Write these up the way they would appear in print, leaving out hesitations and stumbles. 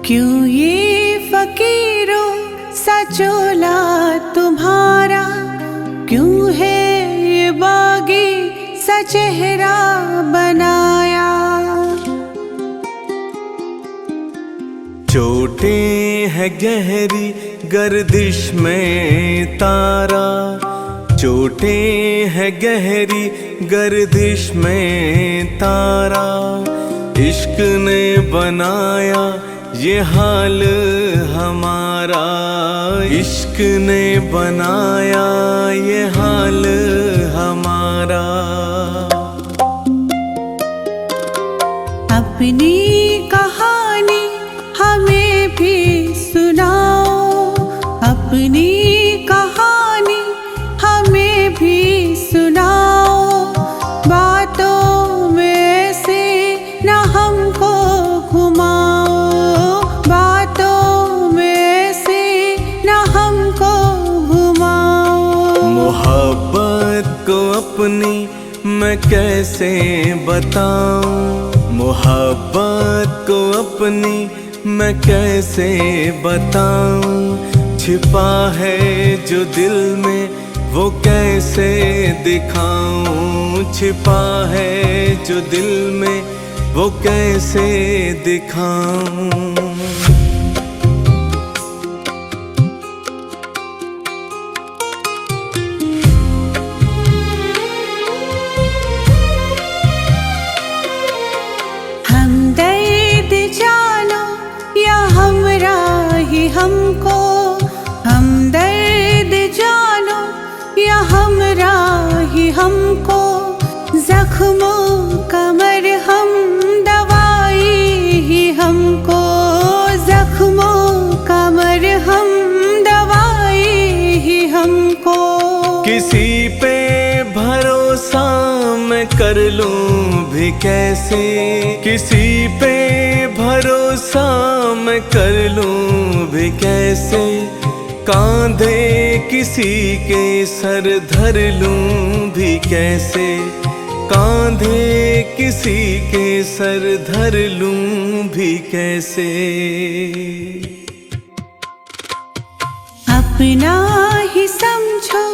क्यों ये फकीरों सा चोला तुम्हारा, क्यों है ये बागी सा चेहरा बनाया। चोटें है गहरी गर्दिश में तारा, चोटें है गहरी गर्दिश में तारा। इश्क ने बनाया ये हाल हमारा, इश्क ने बनाया ये हाल हमारा। अपनी कहानी हमें भी सुनाओ, अपनी कहानी हमें भी सुनाओ। बातों में से न हमको घुमाओ, बातों में से न हमको घुमाओ। मोहब्बत को अपनी मैं कैसे बताऊं, मोहब्बत को अपनी मैं कैसे बताऊं। छिपा है जो दिल में वो कैसे दिखाऊं, छिपा है जो दिल में वो कैसे दिखाऊं। हमको हमदर्द जानो या हमराही हमको, जख्मों का मरहम दवाई ही हमको, जख्मों का मरहम दवाई ही हमको। किसी पे भरोसा मैं कर लूं भी कैसे, किसी पे भरोसा मैं कर लूं भी कैसे। कांधे किसी के सर धर लूं भी कैसे, कांधे किसी के सर धर लूं भी कैसे। अपना ही समझो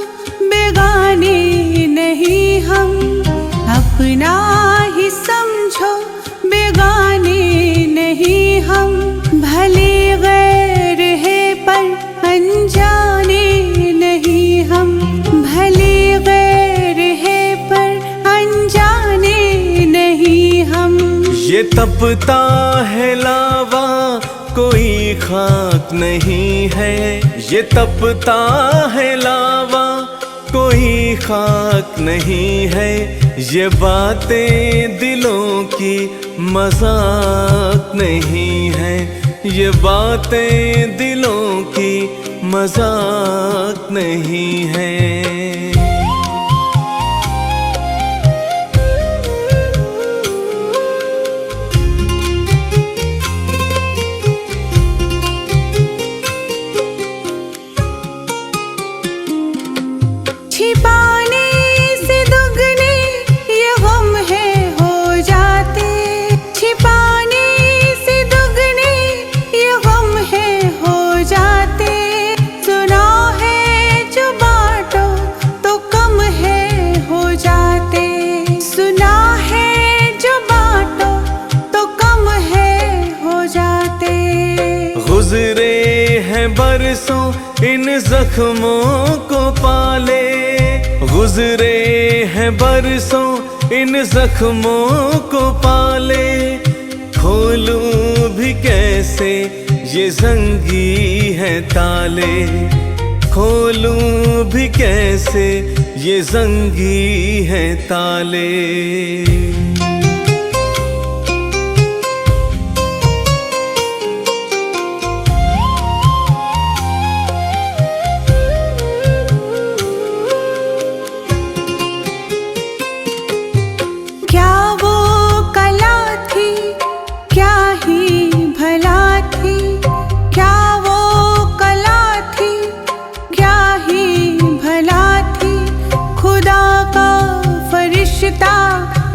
बेगाने नहीं हम, अपना ही समझो बेगाने नहीं हम। भले गैर है पर अनजाने नहीं हम, भले गैर है पर अनजाने नहीं हम। ये तपता है लावा कोई खाक नहीं है, ये तपता है लावा कोई खाक नहीं है। ये बातें दिलों की मजाक नहीं है, ये बातें दिलों की मजाक नहीं है। छिपाने से दुगने ये गम है हो जाते, छिपाने से दुगने ये गम है हो जाते। सुना है जो बांटो तो कम है हो जाते, सुना है जो बांटो तो कम है हो जाते। गुजरे हैं बरसों इन जख्मों को पाले, गुजरे हैं बरसों इन जख्मों को पाले। खोलूं भी कैसे ये ज़ंगी है ताले, खोलूं भी कैसे ये ज़ंगी है ताले।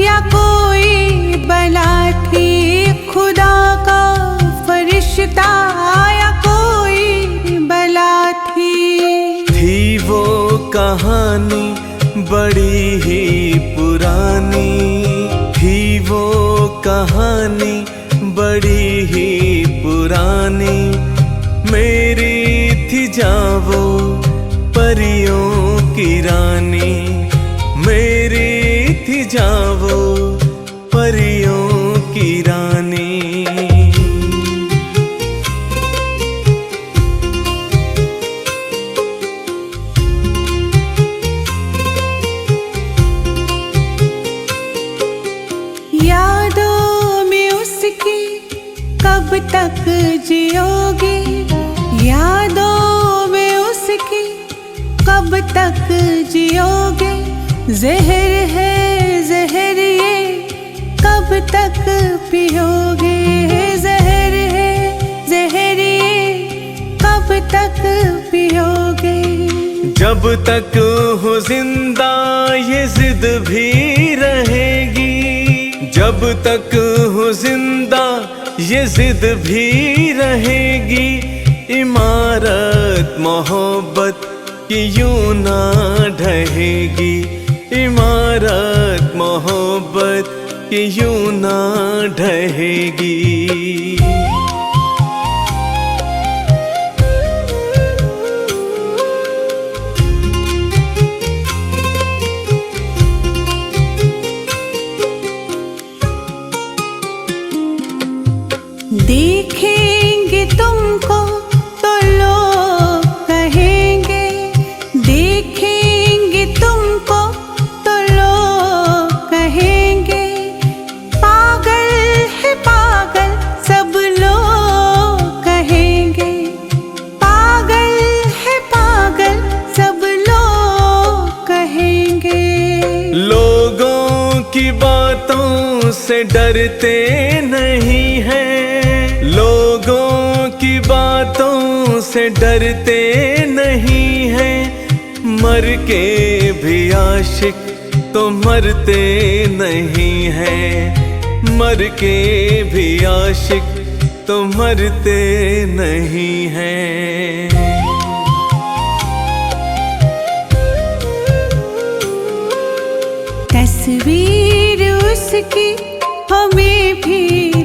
या कोई रिश्ता या कोई बला थी वो कहानी बड़ी ही पुरानी, थी वो कहानी बड़ी ही पुरानी। मेरी थी जावो परियों की रानी, मेरी थी जावो परियों की रानी। यादों में उसकी कब तक जियोगे, यादों में उसकी कब तक जियोगे। जहर है जहर ये कब तक पियोगे, जहर है जहर ये कब तक पियोगे। जब तक हो जिंदा ये जिद भी रहेगी, जब तक हो जिंदा ये जिद भी रहेगी। इमारत मोहब्बत की यूं ना ढहेगी, इमारत मोहब्बत की यूं ना ढहेगी। देखेंगे तुमको तो लोग कहेंगे, देखेंगे तुमको तो लोग कहेंगे। पागल है पागल सब लोग कहेंगे, पागल है पागल सब लोग कहेंगे। लोगों की बातों से डरते नहीं हैं, लोगों की बातों से डरते नहीं हैं। मर के भी आशिक तो मरते नहीं हैं, मर के भी आशिक तो मरते नहीं हैं। तस्वीर उसकी हमें भी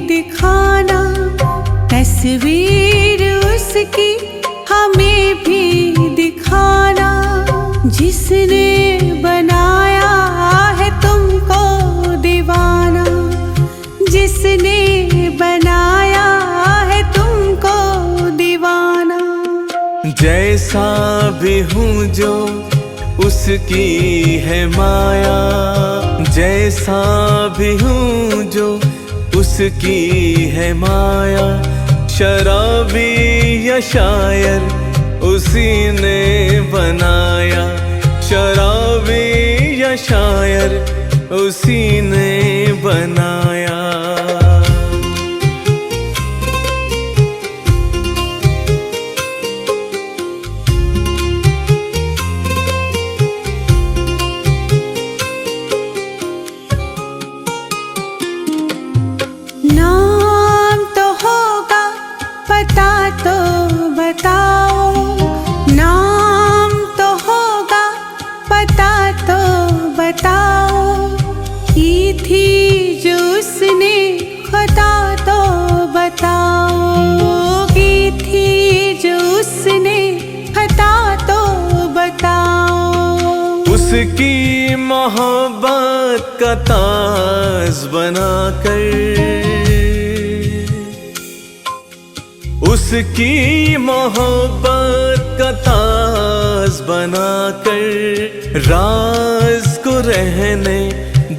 दिखाना, तस्वीर उसकी हमें भी दिखाना। जिसने बनाया है तुमको दीवाना, जिसने बनाया है तुमको दीवाना। जैसा भी हूँ जो उसकी है माया, जैसा भी हूँ जो उसकी है माया। शराबी या शायर उसी ने बनाया, शराबी या शायर उसी ने बनाया। नाम तो होगा पता तो बताओ, नाम तो होगा पता तो बताओ। की थी जो उसने खता तो बताओ, की थी जो उसने खता तो बताओ। उसकी मोहब्बत का ताज बनाकर, उसकी मोहब्बत का ताज बनाकर। राज को रहने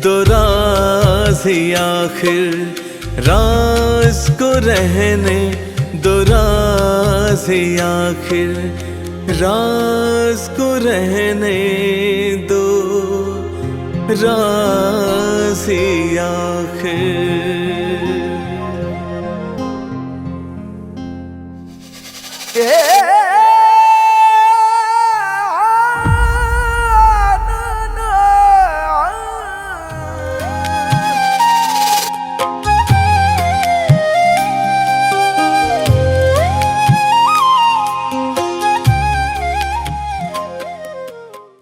दो राज ही आखिर, राज को रहने दो राज ही आखिर, राज को रहने दो राज ही आखिर।